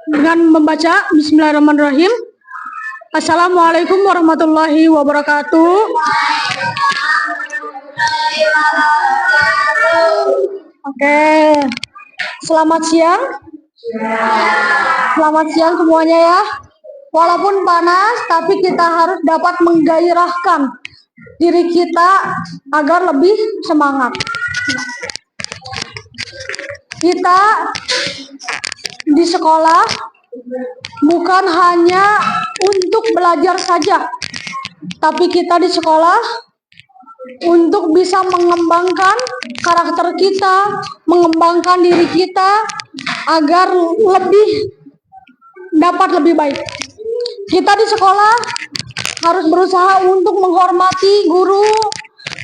dengan membaca Bismillahirrahmanirrahim. Assalamualaikum warahmatullahi wabarakatuh. Oke, selamat siang. Selamat siang semuanya ya. Walaupun panas, tapi kita harus dapat menggairahkan diri kita agar lebih semangat. Kita di sekolah bukan hanya untuk belajar saja, tapi kita di sekolah untuk bisa mengembangkan karakter kita, mengembangkan diri kita agar dapat lebih baik. Kita di sekolah harus berusaha untuk menghormati guru,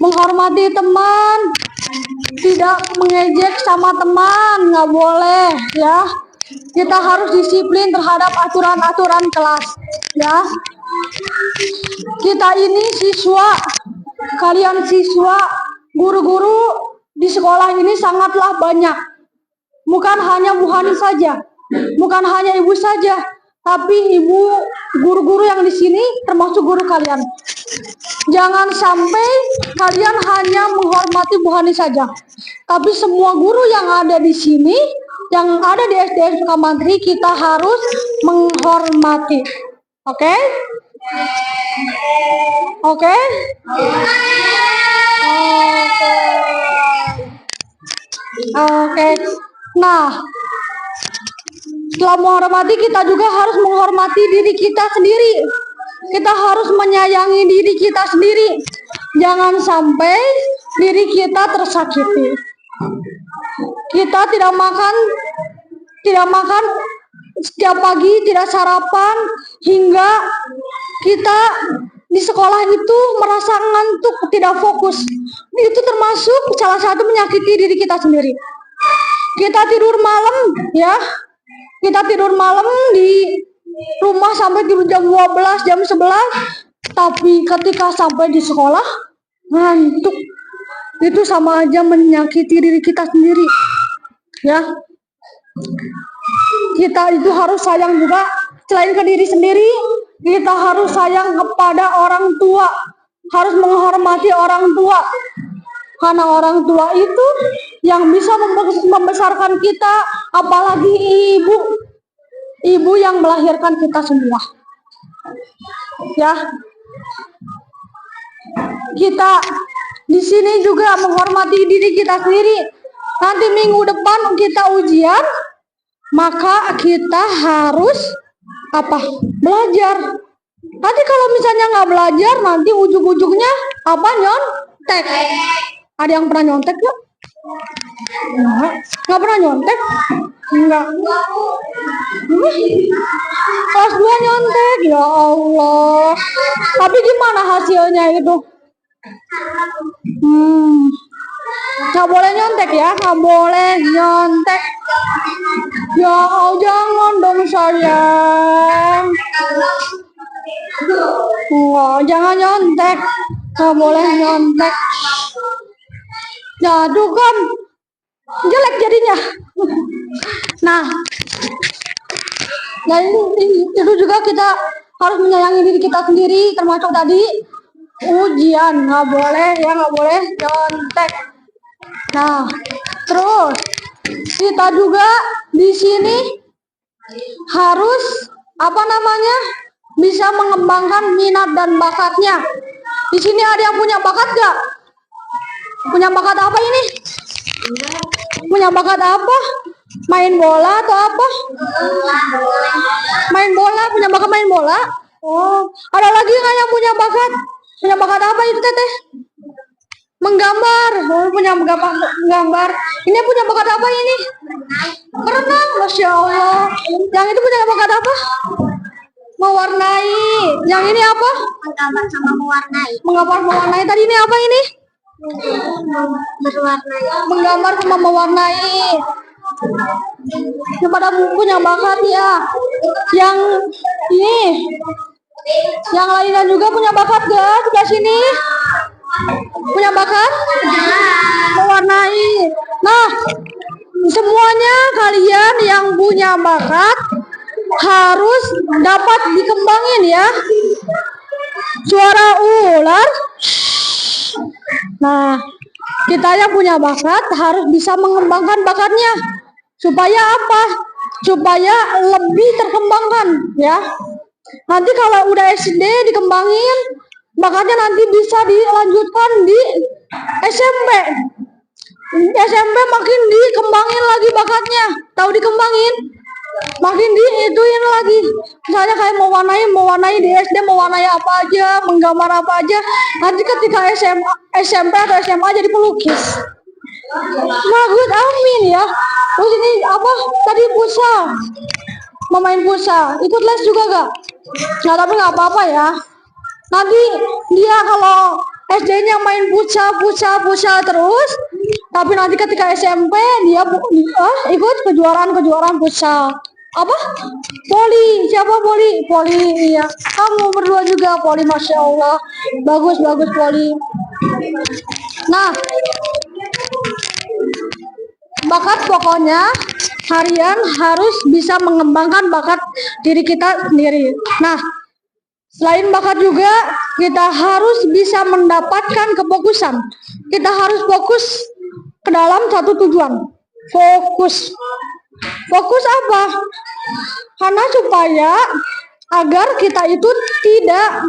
menghormati teman, tidak mengejek sama teman, nggak boleh ya. Kita harus disiplin terhadap aturan-aturan kelas ya. Kita ini siswa, kalian siswa, guru-guru di sekolah ini sangatlah banyak. Bukan hanya Bu Hani saja, bukan hanya Ibu saja, tapi Ibu, guru-guru yang di sini termasuk guru kalian. Jangan sampai kalian hanya menghormati Bu Hani saja, tapi semua guru yang ada di sini, yang ada di SDN Sukamantri, kita harus menghormati. Oke? Oke? Oke. Nah, setelah menghormati, kita juga harus menghormati diri kita sendiri. Kita harus menyayangi diri kita sendiri. Jangan sampai diri kita tersakiti. Kita tidak makan setiap pagi, tidak sarapan, hingga kita di sekolah itu merasa ngantuk, tidak fokus. Itu termasuk salah satu menyakiti diri kita sendiri. Kita tidur malam ya. Kita tidur malam di rumah sampai tidur jam 12, jam 11. Tapi ketika sampai di sekolah ngantuk. Itu sama aja menyakiti diri kita sendiri. Ya. Kita itu harus sayang juga, selain ke diri sendiri, kita harus sayang kepada orang tua, harus menghormati orang tua. Karena orang tua itu yang bisa membesarkan kita, apalagi ibu yang melahirkan kita semua. Ya. Kita di sini juga menghormati diri kita sendiri. Nanti minggu depan kita ujian, maka kita harus belajar. Nanti kalau misalnya nggak belajar, nanti ujung-ujungnya nyontek. Ada yang pernah nyontek nggak? Nggak pernah nyontek? Enggak. Kelas 2 nyontek, ya Allah. Tapi gimana hasilnya itu? Nggak boleh nyontek ya, nggak boleh nyontek. Ya jangan dong sayang. Jangan nyontek, nggak boleh nyontek. Jatuh kan jelek jadinya. Nah itu juga kita harus menyayangi diri kita sendiri, termasuk tadi ujian nggak boleh nyontek. Nah terus kita juga di sini harus bisa mengembangkan minat dan bakatnya. Di sini ada yang punya bakat nggak? Punya bakat apa ini? Punya bakat apa? Main bola atau apa? Main bola, punya bakat main bola? Oh, ada lagi nggak yang punya bakat? Punya bakat apa itu teteh? Menggambar. Oh, punya menggambar. Ini punya bakat apa ini? Berenang, Masya Allah. Yang itu punya bakat apa? Mewarnai. Yang ini apa? Menggambar sama mewarnai. Menggambar mewarnai. Tadi ini apa ini? Berwarnai. Menggambar sama mewarnai. Kepada punya bakat ya. Yang ini, yang lainnya juga punya bakat gak? Sebelah sini punya bakat mewarnai. Nah, semuanya kalian yang punya bakat harus dapat dikembangin ya. Suara ular. Nah, kita yang punya bakat harus bisa mengembangkan bakatnya. Supaya apa? Supaya lebih terkembangkan ya. Nanti kalau udah SD dikembangin, bakatnya nanti bisa dilanjutkan di SMP. SMP makin dikembangin lagi bakatnya. Tahu dikembangin? Makin diituin lagi. Misalnya kayak mau warnai di SD, mau warnai apa aja, menggambar apa aja. Nanti ketika SMP atau SMA jadi pelukis. Bagus, amin ya. Terus ini apa? Tadi futsal. Memain futsal. Ikut les juga gak? Nah, tapi nggak apa-apa ya. Nanti dia kalau SD-nya main futsal terus, tapi nanti ketika SMP dia ikut kejuaraan futsal. Apa? Poli. Siapa poli? Poli, iya. Kamu berdua juga poli, masya Allah. Bagus poli. Nah, bakat pokoknya harian harus bisa mengembangkan bakat diri kita sendiri. Nah, selain bakat juga kita harus bisa mendapatkan kefokusan. Kita harus fokus ke dalam satu tujuan. Fokus apa? Karena supaya agar kita itu tidak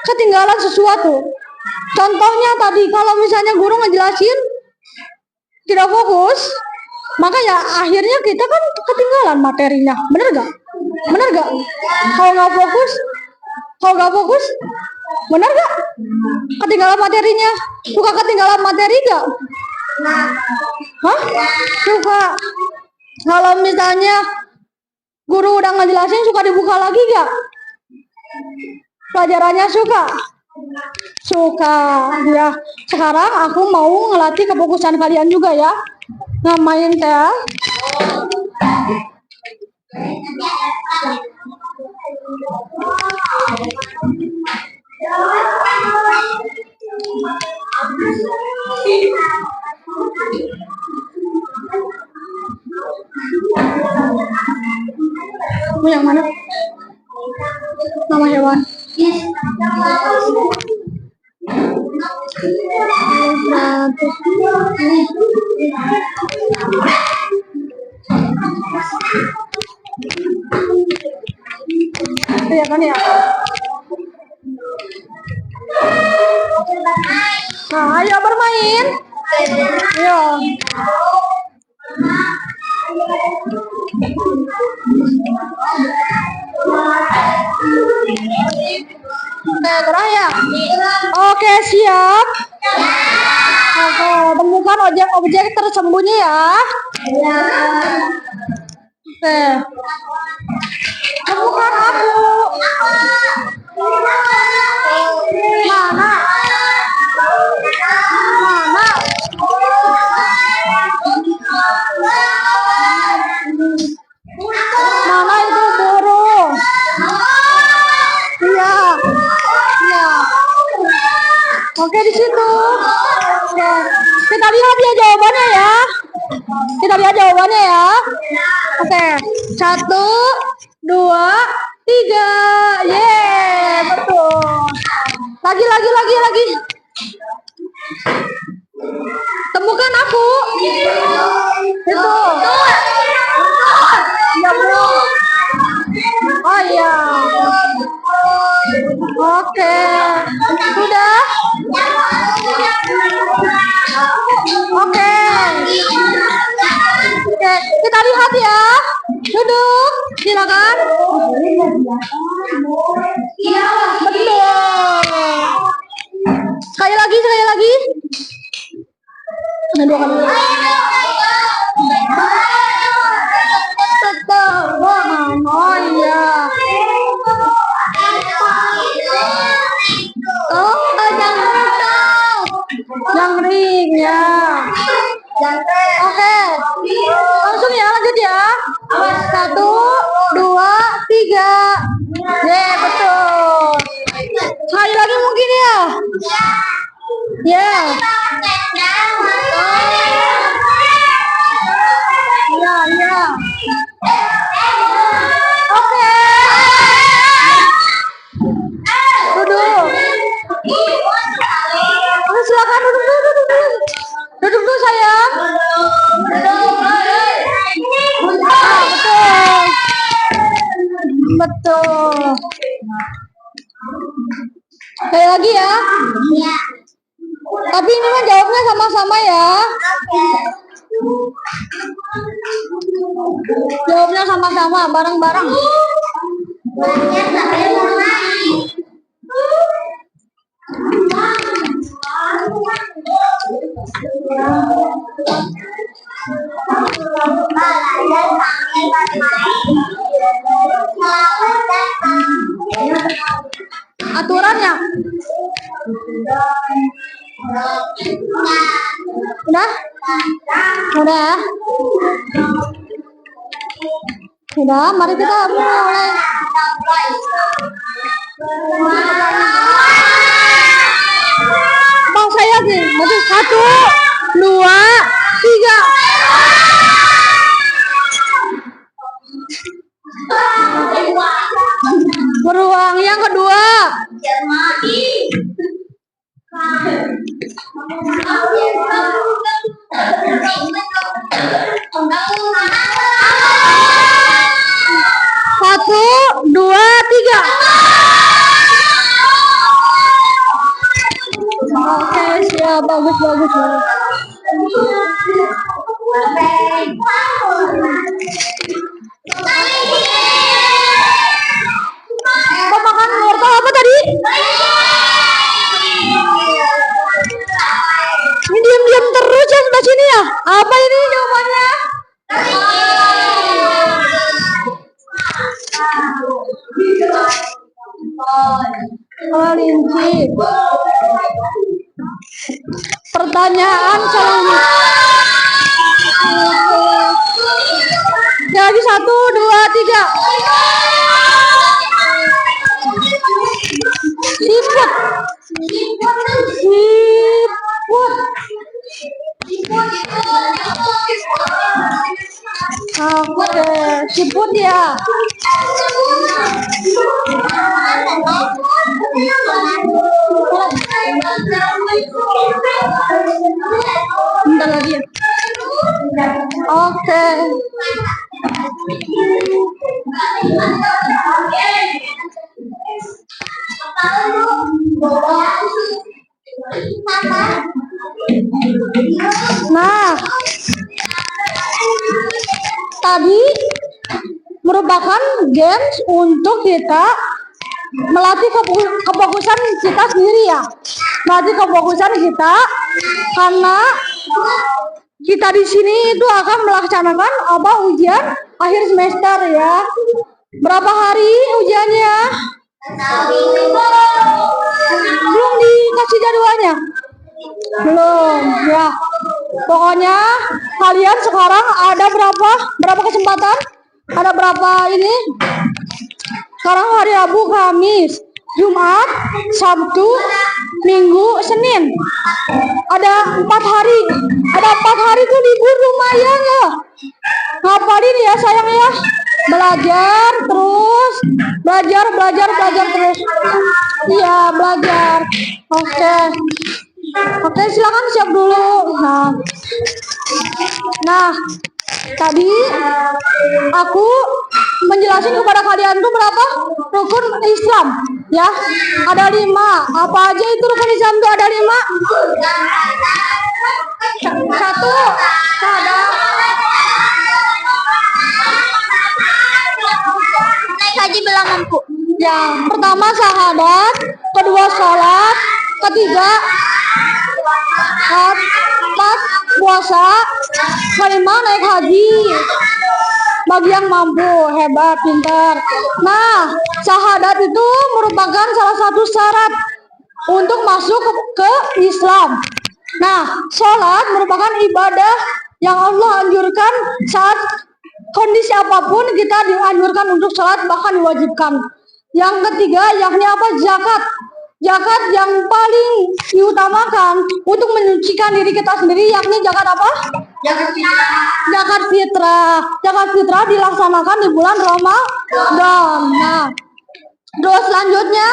ketinggalan sesuatu. Contohnya tadi kalau misalnya guru ngejelasin tidak fokus, maka ya akhirnya kita kan ketinggalan materinya. Bener gak? Kalau nggak fokus, bener gak? Ketinggalan materinya. Suka ketinggalan materi gak? Hah? Suka. Kalau misalnya guru udah ngejelasin suka dibuka lagi gak? Pelajarannya suka ya. Sekarang aku mau ngelatih kefokusan kalian juga ya. Ngamain teh. Yang mana? Nama hewan. Iya kan ya. Nah, ayo bermain. Ayo. Oke, gerah ya? Oke, siap. Oke, temukan objek tersembunyi ya. Oke. Temukan aku. Mana? Mana itu burung? Iya. Oke, di situ. Oke. Kita lihat ya jawabannya ya. Oke. 1, 2, 3. Yeay, betul. Lagi. Temukan aku. Itu. Ya, belum. Oh iya. Oke. Sudah? Oke. Oke, kita lihat ya. Duduk, silakan. Betul. Sekali lagi. Ada 2 kali. Tetap. Oh iya. Oh, yang ring ya. Oke. Langsung ya, lanjut ya. 1, 2, 3. Yeay, betul. Sekali lagi mungkin ya. Ya. Iya. Kayak lagi ya. Iya. Tapi ini mah jawabnya sama-sama ya. Oke. Jawabnya sama-sama, bareng-bareng. Belajar sambil bermain. Belajar sambil bermain. Selamat datang. Aturannya. Udah? Udah. Udah, mari kita mulai. Bang saya sih, maju 1, 2, 3. Beruang yang kedua. Satu, dua, tiga. Oke, siap, bagus, bagus, bagus. Kau makan wortel apa tadi? Ini diam-diam terus ya sebelah sini ya? Apa ini jawabannya? Kelinci. Pertanyaan selanjutnya. Jadi 1, 2, 3. Siput. Siput. Oke, siput ya. Bentar lagi ya. Oke. Nah, tadi merupakan games untuk kita melatih kefokusan kita sendiri ya. Melatih kefokusan kita karena kita di sini itu akan melaksanakan ujian akhir semester ya. Berapa hari ujiannya? Belum dikasih jadwalnya? Belum ya. Pokoknya kalian sekarang ada berapa kesempatan? Ada berapa ini? Sekarang hari Rabu, Kamis, Jumat, Sabtu, Minggu, Senin. Ada 4 hari. Ada 4 hari tuh libur, lumayan ya. Ngapain ya sayang ya? Belajar terus. Belajar terus. Iya, belajar. Oke, silakan siap dulu. Nah, tadi aku menjelaskan kepada kalian tuh berapa rukun Islam ya. Ada 5. Apa aja itu rukun Islam tuh? Ada 5. 1, syahadat. Naik haji belum mampu. Ya, pertama syahadat, kedua sholat, ketiga 4 puasa, kelima naik haji. Bagi yang mampu, hebat, pintar. Nah, syahadat itu merupakan salah satu syarat untuk masuk ke Islam. Nah, sholat merupakan ibadah yang Allah anjurkan saat kondisi apapun kita dianjurkan untuk sholat, bahkan diwajibkan. Yang ketiga yakni apa? Zakat. Zakat yang paling diutamakan untuk menyucikan diri kita sendiri yakni zakat apa? Zakat fitrah. Zakat fitrah dilaksanakan di bulan Ramadan. Nah, terus selanjutnya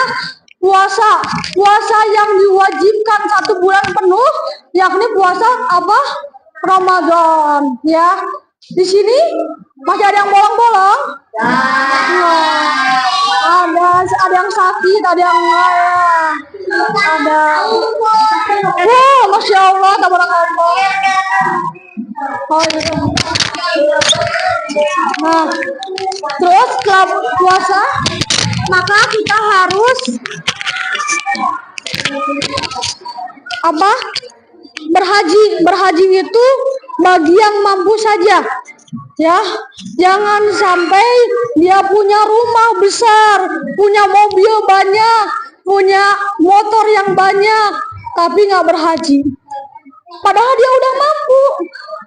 puasa. Puasa yang diwajibkan 1 bulan penuh yakni puasa apa? Ramadan ya. Di sini masih ada yang bolong-bolong? Ada yang dikit, ada yang enggak ya. Ada. Wow, Masya Allah, tabarakallah. Oh, gitu. Nah, terus setelah puasa, maka kita harus apa? Berhaji itu bagi yang mampu saja. Ya, jangan sampai dia punya rumah besar, punya mobil banyak, punya motor yang banyak, tapi nggak berhaji. Padahal dia udah mampu.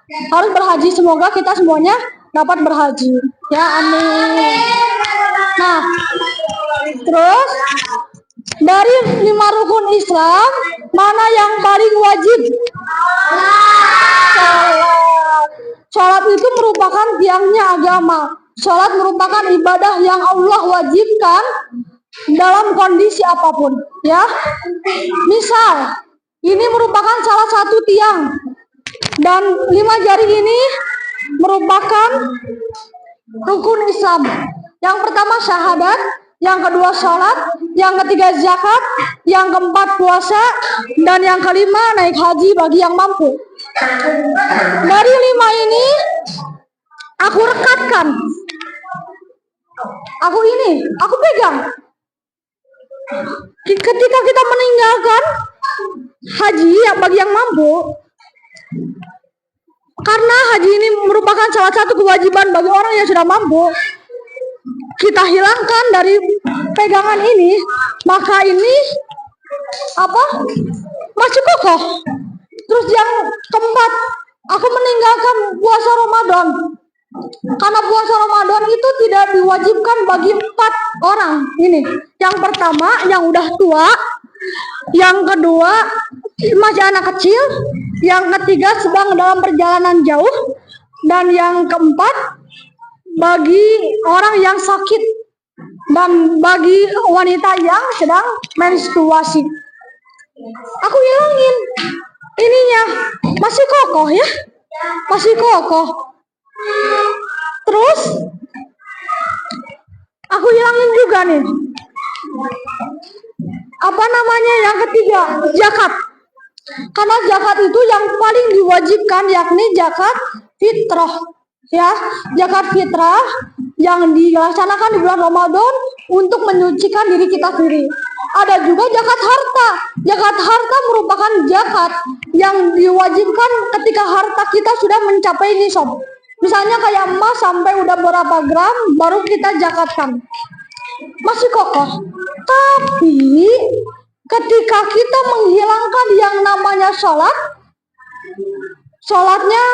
Harus berhaji. Semoga kita semuanya dapat berhaji. Ya, amin. Nah, terus dari 5 rukun Islam, mana yang paling wajib? Salat. Salat itu merupakan tiangnya agama. Salat merupakan ibadah yang Allah wajibkan dalam kondisi apapun. Ya, misal ini merupakan salah satu tiang, dan 5 jari ini merupakan rukun Islam. Yang pertama syahadat, yang kedua sholat, yang ketiga zakat, yang keempat puasa, dan yang kelima naik haji bagi yang mampu. Dari 5 ini aku rekatkan, aku pegang. Ketika kita meninggalkan haji bagi yang mampu, karena haji ini merupakan salah satu kewajiban bagi orang yang sudah mampu, kita hilangkan dari pegangan ini, maka ini masih kokoh. Terus yang keempat, aku meninggalkan puasa Ramadan, karena puasa Ramadan itu tidak diwajibkan bagi 4 orang ini. Yang pertama yang udah tua, yang kedua masih anak kecil, yang ketiga sedang dalam perjalanan jauh, dan yang keempat bagi orang yang sakit dan bagi wanita yang sedang menstruasi. Aku hilangin ininya, masih kokoh ya, masih kokoh. Terus aku hilangin juga nih, yang ketiga, zakat. Karena zakat itu yang paling diwajibkan, yakni zakat fitrah. Ya, zakat fitrah yang dilaksanakan di bulan Ramadan untuk menyucikan diri kita sendiri. Ada juga zakat harta. Zakat harta merupakan zakat yang diwajibkan ketika harta kita sudah mencapai nisab. Misalnya kayak emas sampai udah berapa gram baru kita zakatkan. Masih kokoh. Tapi ketika kita menghilangkan yang namanya sholatnya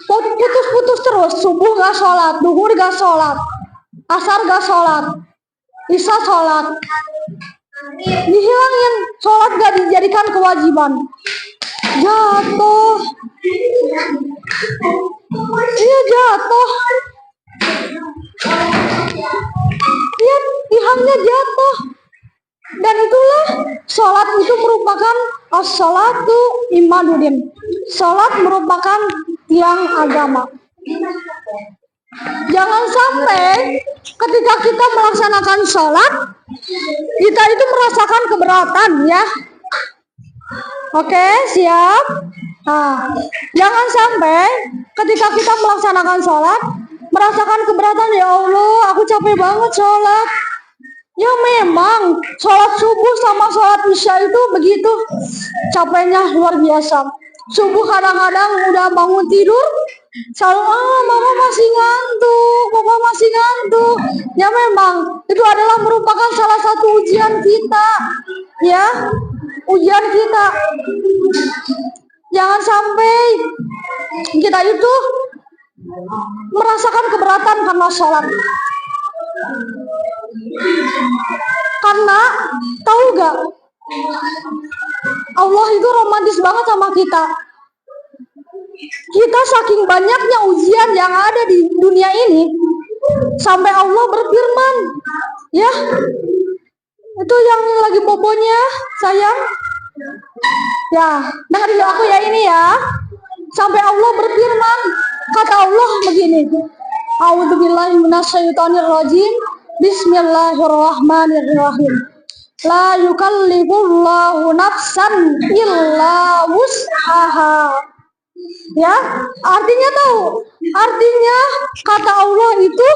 putus-putus terus. Subuh gak sholat, duhur gak sholat, asar gak sholat, isya sholat, dihilangin. Sholat gak dijadikan kewajiban, jatuh. Iya, jatuh. Iya, tihamnya jatuh. Dan itulah sholat itu merupakan as-sholatu imaduddin. Sholat merupakan tiang agama. Jangan sampai ketika kita melaksanakan sholat, kita itu merasakan keberatan ya. Oke, siap? Nah, jangan sampai ketika kita melaksanakan sholat, merasakan keberatan, ya Allah, aku capek banget sholat. Ya memang, sholat subuh sama sholat isya itu begitu capeknya luar biasa. Subuh kadang-kadang udah bangun tidur, selalu, mama masih ngantuk, papa masih ngantuk. Ya memang, itu adalah merupakan salah satu ujian kita. Ya, ujian kita. Jangan sampai kita itu merasakan keberatan karena sholat. Karena tahu gak, Allah itu romantis banget sama kita. Kita saking banyaknya ujian yang ada di dunia ini, sampai Allah berfirman, ya, itu yang lagi bobonya, sayang. Ya, dengerin aku ya ini ya. Sampai Allah berfirman, kata Allah begini, A'udzubillahi minasyaitonirrajim. Bismillahirrahmanirrahim. La yukallifullahu nafsan illa wus'aha. Ya, artinya tahu. Artinya kata Allah itu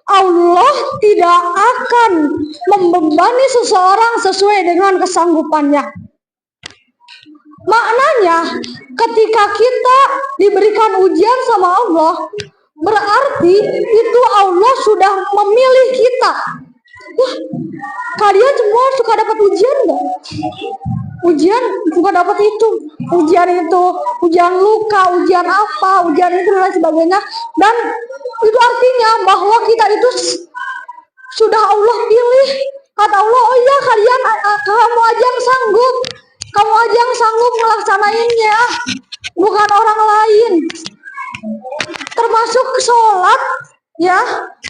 Allah tidak akan membebani seseorang sesuai dengan kesanggupannya. Maknanya, ketika kita diberikan ujian sama Allah, berarti itu Allah sudah memilih kita. Kalian semua suka dapat ujian nggak? Ujian suka dapat itu, ujian luka, ujian apa, ujian itu dan lain sebagainya. Dan itu artinya bahwa kita itu sudah Allah pilih. Kata Allah, oh iya kalian, kamu aja yang sanggup. Kamu aja yang sanggup melaksanainnya, bukan orang lain. Termasuk sholat, ya,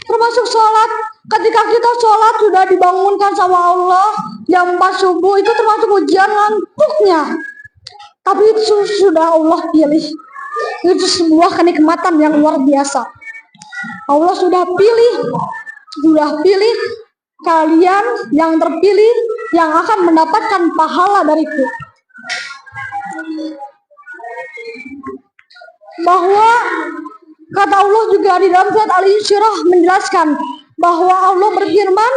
termasuk sholat. Ketika kita sholat sudah dibangunkan sama Allah jam 4 subuh, itu termasuk ujian ngantuknya. Tapi itu sudah Allah pilih. Itu sebuah kenikmatan yang luar biasa. Allah sudah pilih kalian yang terpilih yang akan mendapatkan pahala dariku. Bahwa kata Allah juga di dalam surat Al-Insyirah menjelaskan bahwa Allah berfirman,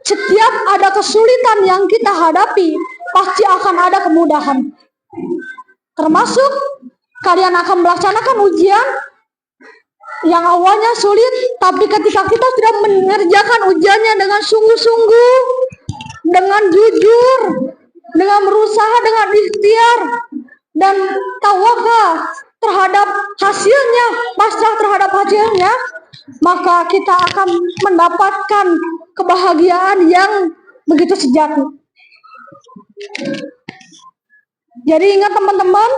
setiap ada kesulitan yang kita hadapi pasti akan ada kemudahan. Termasuk kalian akan melaksanakan ujian yang awalnya sulit, tapi ketika kita sudah mengerjakan ujiannya dengan sungguh-sungguh, dengan jujur, dengan berusaha, dengan ikhtiar, dan tawakal terhadap hasilnya, pasrah terhadap hasilnya, maka kita akan mendapatkan kebahagiaan yang begitu sejati. Jadi ingat teman-teman,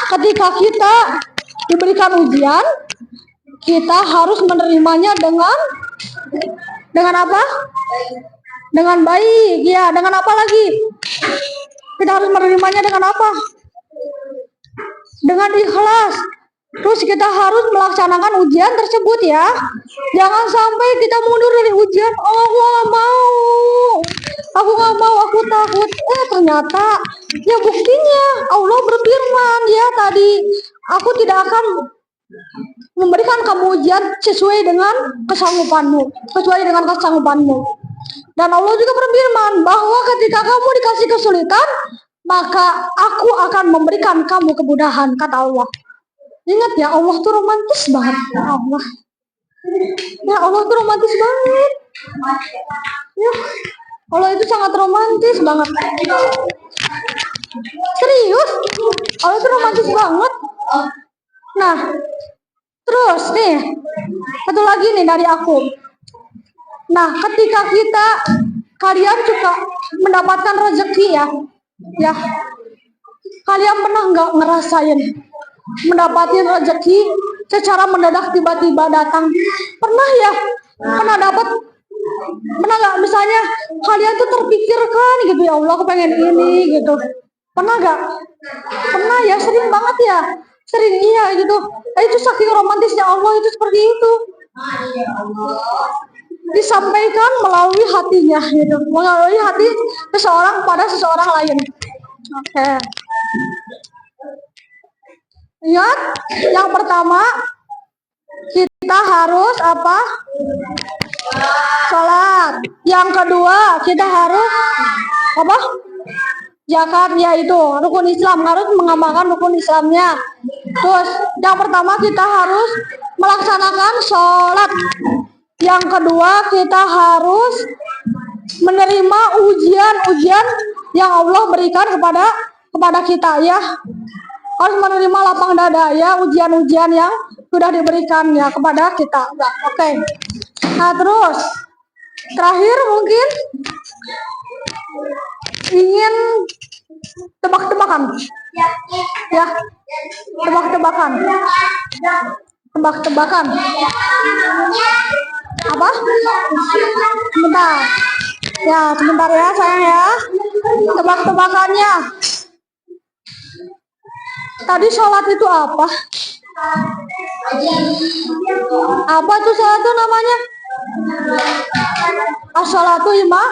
ketika kita diberikan ujian, kita harus menerimanya dengan apa? Dengan baik, ya. Dengan apa lagi? Kita harus menerimanya dengan apa? Dengan ikhlas. Terus kita harus melaksanakan ujian tersebut, ya. Jangan sampai kita mundur dari ujian. Oh, aku nggak mau, aku takut. Ternyata, ya buktinya Allah berfirman, ya tadi, aku tidak akan memberikan kamu ujian sesuai dengan kesanggupanmu. Dan Allah juga berfirman bahwa ketika kamu dikasih kesulitan, maka aku akan memberikan kamu kemudahan, kata Allah. Ingat ya, Allah tuh romantis banget. Allah tuh romantis banget. Ya, Allah itu sangat romantis banget. Serius, Allah tuh romantis banget. Nah, terus nih, satu lagi nih dari aku. Nah, ketika kalian juga mendapatkan rezeki, ya, kalian pernah nggak ngerasain mendapatkan rezeki secara mendadak tiba-tiba datang? Pernah ya? Pernah nggak misalnya kalian tuh terpikirkan gitu, ya Allah aku pengen ini gitu. Pernah nggak? Pernah ya, sering banget ya. Sering, iya gitu. Itu saking romantisnya Allah itu seperti itu. Disampaikan melalui hatinya gitu, melalui hati seseorang pada seseorang lain. Oke. Ingat, yang pertama kita harus apa? Sholat. Yang kedua kita harus apa? Zakat, yaitu rukun Islam, harus mengamalkan rukun Islamnya. Terus yang pertama kita harus melaksanakan sholat. Yang kedua kita harus menerima ujian-ujian yang Allah berikan kepada kita, ya. Harus menerima lapang dada, ya, ujian-ujian yang sudah diberikan ya kepada kita. Ya, oke. Nah, terus terakhir mungkin ingin tebak-tebakan. Ya. Tebak-tebakan. Apa? Sebentar. Ya, sebentar ya sayang ya. Tebak-tebakannya. Tadi sholat itu apa? Apa tuh sholat itu namanya? As-salatu iman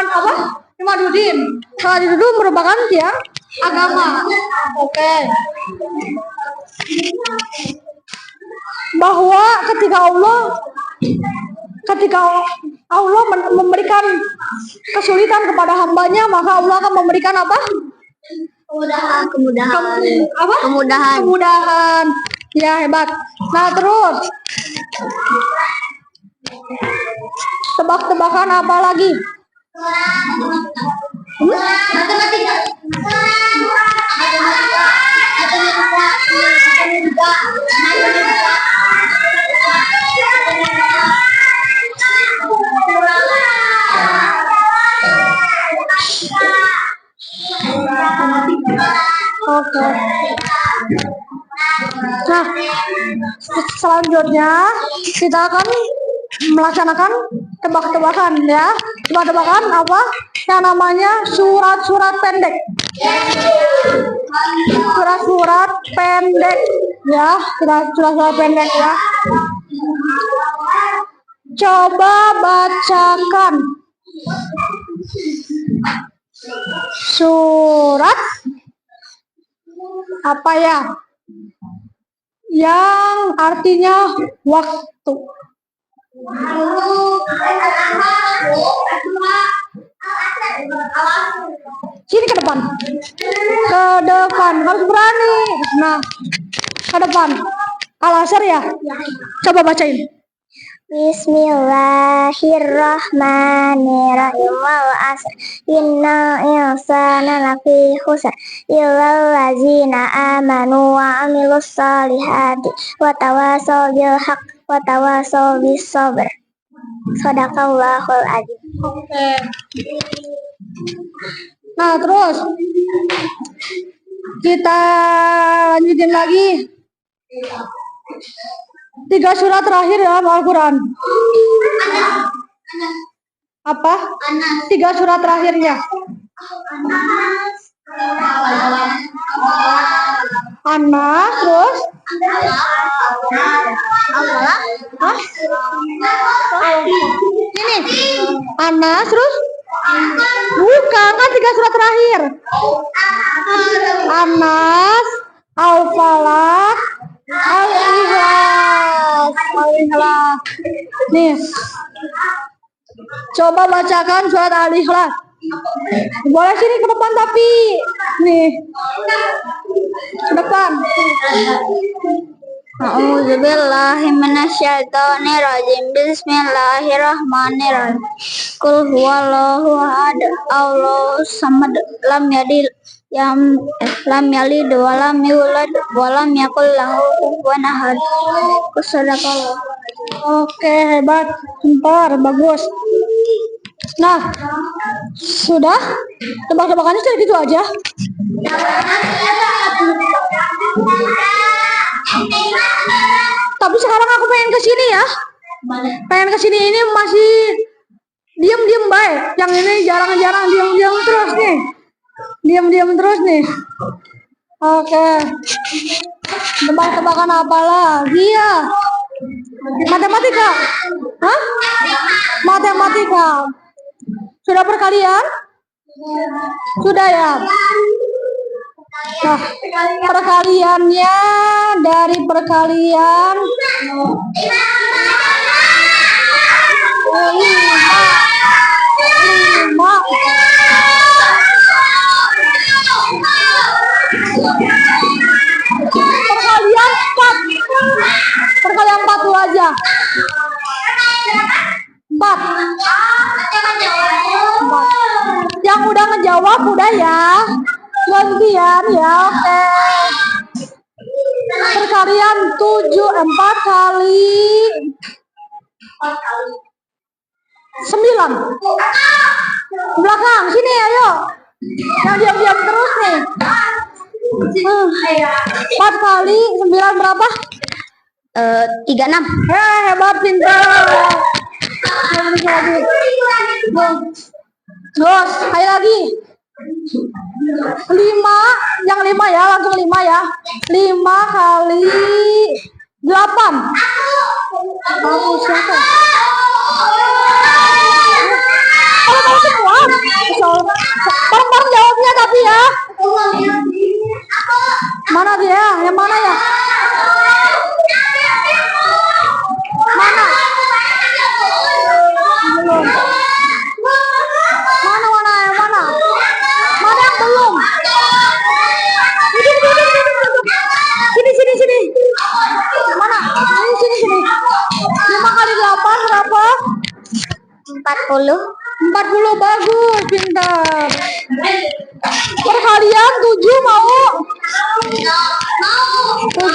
apa? Imaduddin. Salat itu merupakan tiang agama. Oke. Bahwa ketika Allah memberikan kesulitan kepada hambanya, maka Allah akan memberikan apa? Kemudahan. Ya, hebat. Nah, terus tebak-tebakan apa lagi? Oke. Nah, selanjutnya kita akan melaksanakan tebak-tebakan ya. Tebak-tebakan apa? Yang namanya surat-surat pendek. Surat-surat pendek ya. Surat-surat pendek ya. Coba bacakan surat apa ya? Yang artinya waktu. Sini ke depan. Ke depan, harus berani. Nah, ke depan. Al-Asr ya? Coba bacain. Bismillahirrahmanirrahim. Wal 'asr innal insana lafi khusr illal ladzina amanu wa 'amilus solihati wa tawasaw bil haqq wa tawasaw bis sabr. Shadaqallahul adzim. Oke. Nah, terus kita lanjutin lagi. 3 surat terakhir dalam Al-Quran. Apa? 3 surat terakhirnya. Anas, terus? Ini. Anas, terus? Bukan, kan 3 surat terakhir. Anas, Al-Falaq, Al-Ikhlas. Nih. Coba bacakan surat Al-Ikhlas. Boleh sini ke depan tapi. Nih. Ke depan. A'udzubillahi minasyaitonirrajim. Bismillahirrahmanirrahim. Qul huwallahu ahad, Allahus samad, lam yalid wa lam yulad wa lam yakul lahu kufuwan ahad. Sadaqallah. Oke, hebat. Pintar, bagus. Nah, sudah? Tebak-tebakannya sudah gitu aja. Tapi sekarang aku pengen ke sini ya. Pengen ke sini ini masih diam-diam baik. Yang ini jarang-jarang diam-diam terus nih. Diam-diam terus nih. Oke. Tebak-tebakan apa lagi ya? Matematika. Hah? Matematika. Sudah perkalian? Sudah ya? Nah, perkaliannya dari perkalian 5. Perkalian 4 dulu aja. 4. Yang udah ngejawab udah ya. Gantian ya, oke. Perkalian 4 kali 9. Belakang sini ayo. Yang diam-diam terus nih. 4 kali 9 berapa? 36. Hebat, pintar. Terus, ayo lagi. 5, yang 5 ya, langsung 5 ya. 5 kali 8. Kamu siapa? Kalau tahu semua, bareng-bareng jawabnya tapi ya. Mana dia? Yang mana ya? Mana? Belum. Mana yang mana? Mana yang belum? Sini. Mana? Sini. 5 kali 8 berapa? 40. 40, bagus, pintar. Perkalian 7 mau? 7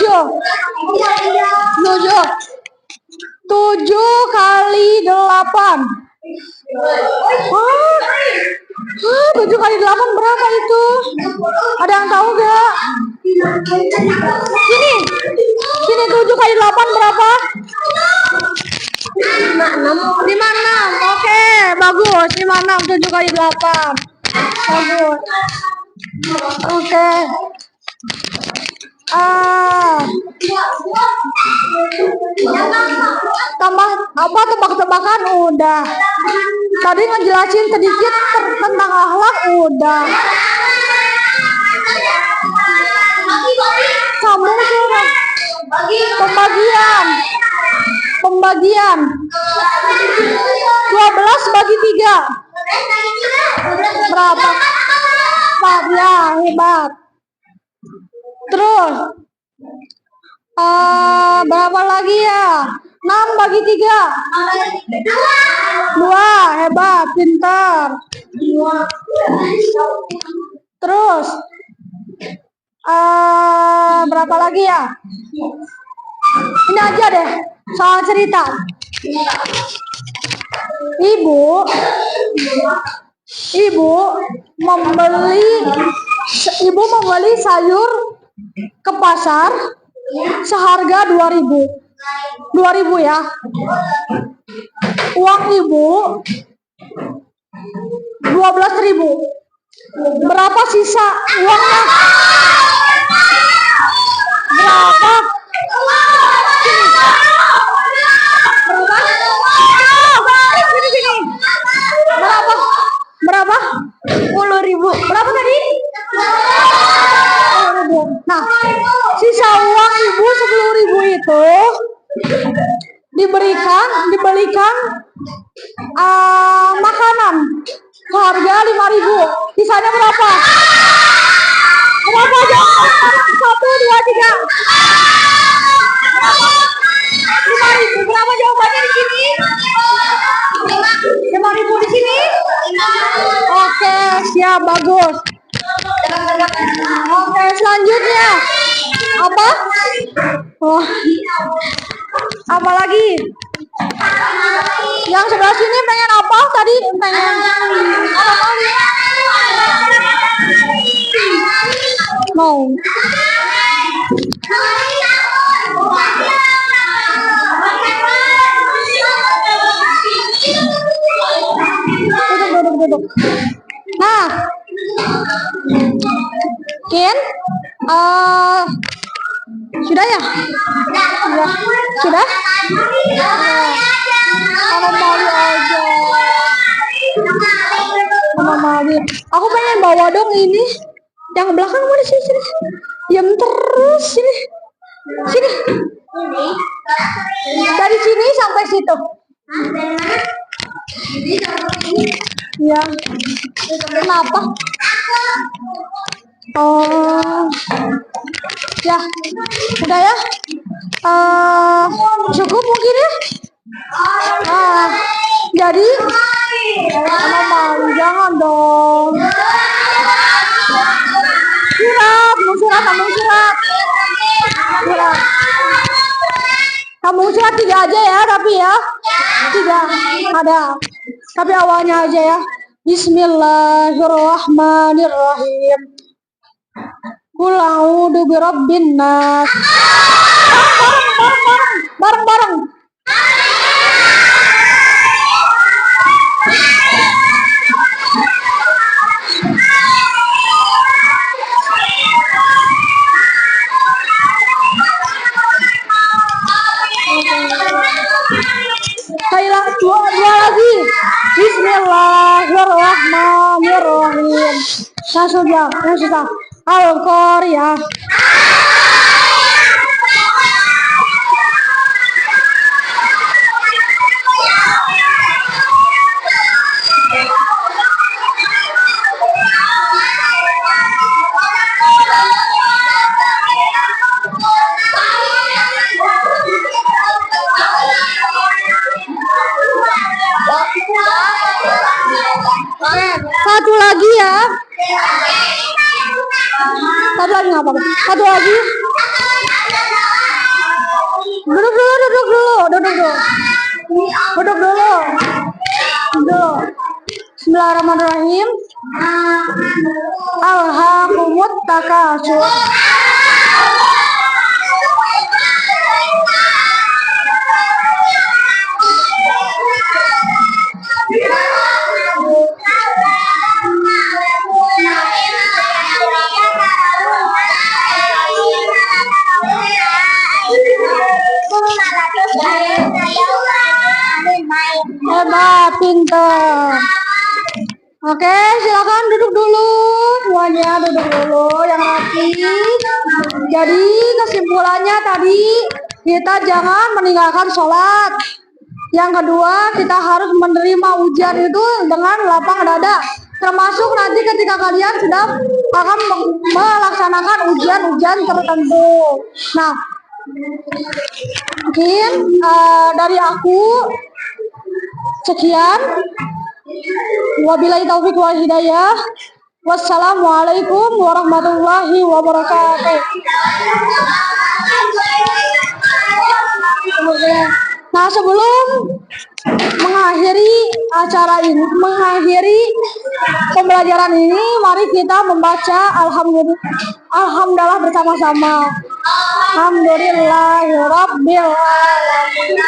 kali 8. 7 kali 8 berapa itu? Ada yang tahu gak? Sini 7 kali 8 berapa? 56. Oke, bagus. 56, 7 kali 8. Bagus. Oke. Tambah apa, tebak-tebakan udah. Tadi ngejelasin sedikit tentang akhlak udah. Sambung surat. Pembagian 12 bagi 3 berapa? 4, ya, hebat. Terus berapa lagi ya? 6 bagi 3 2, hebat, pintar. Terus berapa lagi ya? Ini aja deh, soal cerita. Ibu membeli sayur ke pasar seharga 2.000 ya. Uang ibu 12.000. Berapa sisa uangnya? Berapa? Berapa? 10.000. Berapa tadi? 10.000. Nah, sisa uang ibu 10.000 itu dibelikan makanan harga 5.000. Sisanya berapa? Berapa aja? 1, 2, 3. 5.000. Berapa jawabannya di sini? 5.000 di sini? Oke, siap, bagus. Oke, selanjutnya apa? Apa lagi? Yang sebelah sini pengen apa tadi? Pengen apa lagi? Mau. Duduk. Nah, Ken, sudah ya? Sudah? Mali. Aku pengen bawa dong ini. Yang belakang mana sih? Sini. Diam terus sini. Dari sini sampai situ. Ya. Kenapa? Oh. Ya. Udah ya? Cukup mungkin ya? Jadi jangan dong. Kamu surat 3 aja ya, tapi ya 3 ada. Tapi awalnya aja ya. Bismillahirrahmanirrahim. Qul a'udzu birabbin nas. Bareng. yang susah. Al-Qaryah. Satu lagi ya. Satu lagi nggak apa-apa. Satu lagi. Duduk dulu. Duduk dulu. Bismillahirrahmanirrahim. Alhaakumut takatsur. Hebat, pintar. Oke, silakan duduk dulu. Semuanya duduk dulu yang rapi. Jadi kesimpulannya tadi kita jangan meninggalkan sholat. Yang kedua, kita harus menerima ujian itu dengan lapang dada. Termasuk nanti ketika kalian sedang akan melaksanakan ujian-ujian tertentu. Nah, mungkin dari aku sekian. Wabillahi taufiq wal hidayah. Wassalamualaikum warahmatullahi wabarakatuh. Nah, sebelum mengakhiri acara ini, mengakhiri pembelajaran ini, mari kita membaca alhamdulillah bersama-sama. Alhamdulillahirabbil alamin.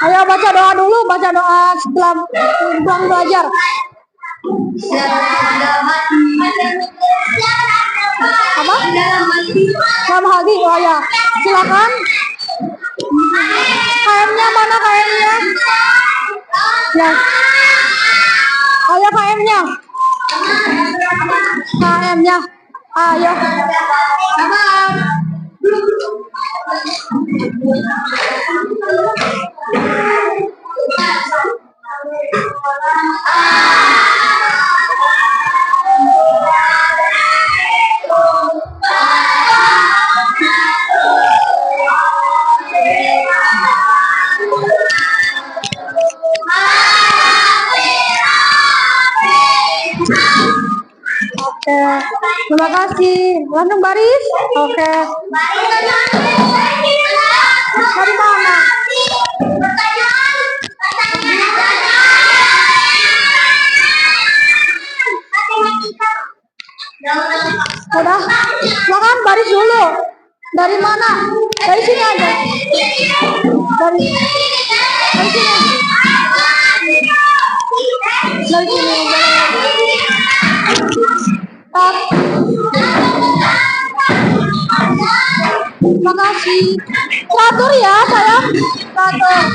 Ayo baca doa dulu, baca doa setelah pulang belajar. Apa? Dalam hati. Oh ya, silakan. KM-nya mana KM-nya? Ya. Ayo KM-nya. KM-nya. Ayo. Oke, terima kasih. Langsung baris. Oke. Dari mana? Udah, silakan baris dulu. Dari mana? Dari sini aja. Dari sini. Dari sini. Terima kasih. Teratur ya sayang. Teratur.